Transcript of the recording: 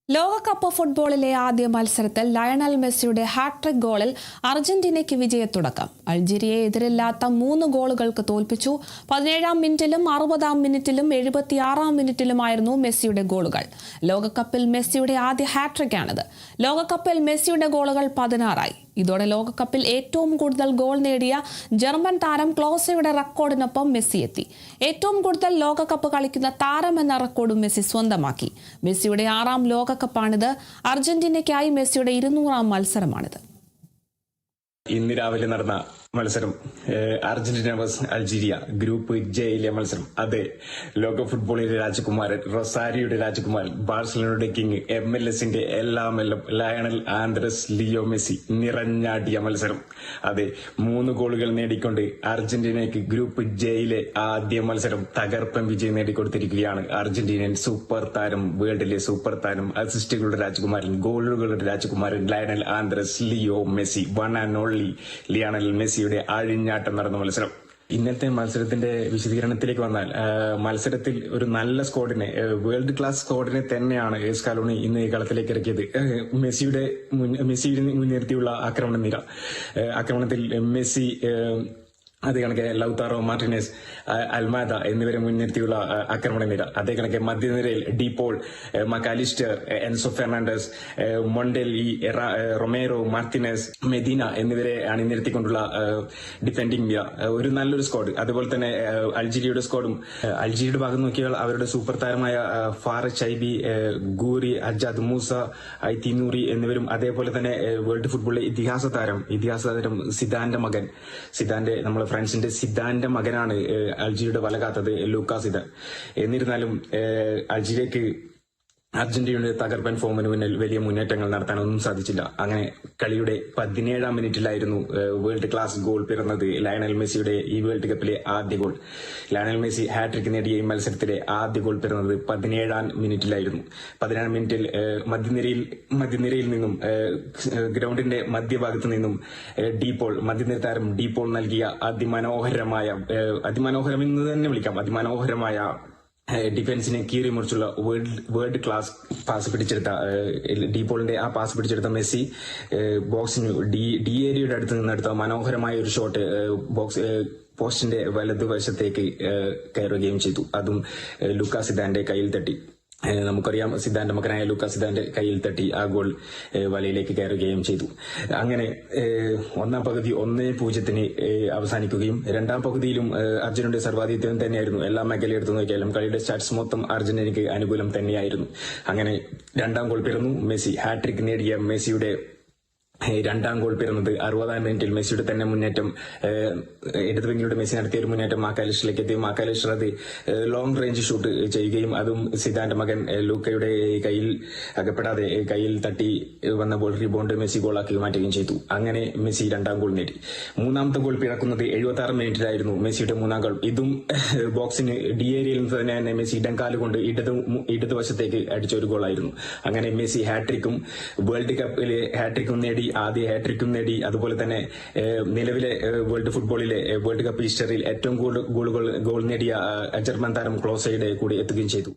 ലോകകപ്പ് ഫുട്ബോളിലെ ആദ്യ മത്സരത്തിൽ ലയണൽ മെസ്സിയുടെ ഹാട്രിക് ഗോളിൽ അർജന്റീനയ്ക്ക് വിജയത്തുടക്കം. അൾജീരിയയെ എതിരില്ലാത്ത 3 ഗോളുകൾക്ക് തോൽപ്പിച്ചു. 17-ാം മിനിറ്റിലും 60-ാം മിനിറ്റിലും 76-ാം മിനിറ്റിലുമായിരുന്നു മെസ്സിയുടെ ഗോളുകൾ. ലോകകപ്പിൽ മെസ്സിയുടെ ആദ്യ ഹാട്രിക്കാണിത്. ലോകകപ്പിൽ മെസ്സിയുടെ ഗോളുകൾ 16 ഇതോടെ ലോകകപ്പിൽ ഏറ്റവും കൂടുതൽ ഗോൾ നേടിയ ജർമ്മൻ താരം ക്ലോസയുടെ റെക്കോർഡിനൊപ്പം മെസ്സി എത്തി. ഏറ്റവും കൂടുതൽ ലോകകപ്പ് കളിക്കുന്ന താരമെന്ന റെക്കോർഡും മെസ്സി സ്വന്തമാക്കി. മെസ്സിയുടെ 6ാം ലോകകപ്പാണിത്. അർജന്റീനയ്ക്കായി മെസ്സിയുടെ 200ാം മത്സരമാണിത്. ഇന്ന് രാവിലെ നടന്ന മത്സരം അർജന്റീന വേഴ്സസ് അൾജീരിയ ഗ്രൂപ്പ് ജെയിലെ മത്സരം. അതെ, ലോക ഫുട്ബോളിലെ രാജകുമാരൻ, റൊസാരിയുടെ രാജകുമാരൻ, ബാഴ്സലോണയുടെ കിങ്, MLS-ന്റെ എല്ലാം ലയണൽ ആന്ദ്രസ് ലിയോ മെസ്സി നിറഞ്ഞാടിയ മത്സരം. അതെ, 3 ഗോളുകൾ നേടിക്കൊണ്ട് അർജന്റീനയ്ക്ക് ഗ്രൂപ്പ് ജെയിലെ ആദ്യ മത്സരം തകർപ്പൻ വിജയം നേടിക്കൊടുത്തിരിക്കുകയാണ്. അർജന്റീനൻ സൂപ്പർ താരം, വേൾഡിലെ സൂപ്പർ താരം, അസിസ്റ്റുകളുടെ രാജകുമാരൻ, ഗോളുകളുടെ രാജകുമാരൻ Lionel Andres Leo Messi, one and only Lionel Messi അഴിഞ്ഞാട്ടം നടന്ന മത്സരം. ഇന്നത്തെ മത്സരത്തിന്റെ വിശദീകരണത്തിലേക്ക് വന്നാൽ, മത്സരത്തിൽ ഒരു നല്ല സ്ക്വാഡിനെ, വേൾഡ് ക്ലാസ് സ്ക്വാഡിനെ തന്നെയാണ് സ്കാലോണി ഇന്ന് കളത്തിലേക്ക് ഇറക്കിയത്. മെസ്സിയെ മുൻനിർത്തിയുള്ള ആക്രമണത്തിൽ മെസ്സി, അതേ കണക്കെ ലൗതാറോ മാർട്ടിനസ്, അൽമാദ എന്നിവരെ മുൻനിർത്തിയുള്ള ആക്രമണ നിര. അതേ കണക്കെ മധ്യനിരയിൽ De Paul, Mac Allister, Enzo Fernandez, Montiel, Romero, Martinez, Medina എന്നിവരെ അണിനിരത്തിക്കൊണ്ടുള്ള ഡിഫെൻഡിംഗ് നിര. ഒരു നല്ലൊരു സ്ക്വാഡ്. അതുപോലെ തന്നെ അൾജീരിയയുടെ സ്ക്വാഡും, അൾജീരിയയുടെ ഭാഗം നോക്കിയാൽ അവരുടെ സൂപ്പർ താരമായ ഫാർ ചൈബി, ഗൂറി, അജാദ് മൂസ, ഐത്തിനൂറി എന്നിവരും, അതേപോലെ തന്നെ വേൾഡ് ഫുട്ബോളിലെ ഇതിഹാസ താരം സിദാന്റെ മകൻ, നമ്മളെ ഫ്രാൻസിന്റെ സിദാന്റെ മകനാണ് അൾജീരിയയുടെ വല കാത്തത് ലൂക്കാ സിദാൻ. എന്നിരുന്നാലും അൾജീരിയക്ക് അർജന്റീനയുടെ തകർപ്പൻ ഫോമിന് മുന്നിൽ വലിയ മുന്നേറ്റങ്ങൾ നടത്താനൊന്നും സാധിച്ചില്ല. അങ്ങനെ കളിയുടെ 17-ാം മിനിറ്റിലായിരുന്നു വേൾഡ് ക്ലാസ് ഗോൾ പിറന്നത്. ലയണൽ മെസ്സിയുടെ ഈ വേൾഡ് കപ്പിലെ ആദ്യ ഗോൾ. ലയണൽ മെസ്സി ഹാട്രിക് നേടിയ ഈ മത്സരത്തിലെ ആദ്യ ഗോൾ പിറന്നത് 17-ാം മിനിറ്റിലായിരുന്നു. 17-ാം മിനിറ്റിൽ മധ്യനിരയിൽ നിന്നും, ഗ്രൗണ്ടിന്റെ മധ്യഭാഗത്ത് നിന്നും മധ്യനിര താരം ഡീപോൾ നൽകിയ അതിമനോഹരം എന്ന് തന്നെ വിളിക്കാം, അതിമനോഹരമായ ഡിഫൻസിനെ കീറി മുറിച്ചുള്ള വേൾഡ് ക്ലാസ് പാസ് പിടിച്ചെടുത്ത ഡീപോളിന്റെ ആ പാസ് പിടിച്ചെടുത്ത മെസ്സി ബോക്സിന് ഡി ഏരിയയുടെ അടുത്ത് നിന്നെടുത്ത മനോഹരമായ ഒരു ഷോട്ട് പോസ്റ്റിന്റെ വലതുവശത്തേക്ക് കയറുകയും ചെയ്തു. അതും ലൂക്കാ സിദാന്റെ കയ്യിൽ തട്ടി. നമുക്കറിയാം, സിദാന്റെ മകനായ ലൂക്കാ സിദാന്റെ കയ്യിൽ തട്ടി ആ ഗോൾ വലയിലേക്ക് കയറുകയും ചെയ്തു. അങ്ങനെ ഒന്നാം പകുതി 1-0 അവസാനിക്കുകയും 2ാം പകുതിയിലും അർജന്റീനയുടെ സർവാധിപത്യം തന്നെയായിരുന്നു. എല്ലാ മേഖലയും എടുത്തു നോക്കിയാലും കളിയുടെ സ്റ്റാറ്റ്സ് മൊത്തം അർജന്റീനയ്ക്ക് അനുകൂലം തന്നെയായിരുന്നു. അങ്ങനെ 2ാം ഗോൾ പിറന്നു. മെസ്സി ഹാട്രിക് നേടിയ മെസ്സിയുടെ 2ാം ഗോൾ പിറന്നത് 60-ാം മിനിറ്റിൽ. മെസ്സിയുടെ തന്നെ മുന്നേറ്റം, ഇടതുവിങ്ങിലൂടെ മെസ്സി നടത്തിയ ഒരു മുന്നേറ്റം മാക്കാലിസ്റ്ററിലേക്ക് എത്തി. മാക്കാലിസ്റ്റർ അത് ലോങ് റേഞ്ച് ഷൂട്ട് ചെയ്യുകയും അതും സിദാന്റെ മകൻ ലൂക്കയുടെ കയ്യിൽ അകപ്പെടാതെ കയ്യിൽ തട്ടി വന്ന ബോൾ റീബൗണ്ട് മെസ്സി ഗോളാക്കി മാറ്റുകയും ചെയ്തു. അങ്ങനെ മെസ്സി 2ാം ഗോൾ നേടി. 3ാമത്തെ ഗോൾ പിറക്കുന്നത് 76-ാം മിനിറ്റിലായിരുന്നു. മെസ്സിയുടെ 3ാം ഗോൾ. ഇതും ബോക്സിന് ഡി ഏരിയയിൽ നിന്ന് തന്നെ മെസ്സി ഇടംകാലുകൊണ്ട് ഇടതുവശത്തേക്ക് അടിച്ച ഒരു ഗോളായിരുന്നു. അങ്ങനെ മെസ്സി ഹാട്രിക്കും വേൾഡ് കപ്പിലെ ഹാട്രിക്കും നേടി, ആദ്യ ഹാട്രിക്കും നേടി. അതുപോലെ തന്നെ നിലവിലെ വേൾഡ് കപ്പ് ഹിസ്റ്ററിയിൽ ഏറ്റവും കൂടുതൽ ഗോൾ നേടിയ ജർമ്മൻ താരം ക്ലോസയുടെ കൂടി എത്തുകയും ചെയ്തു.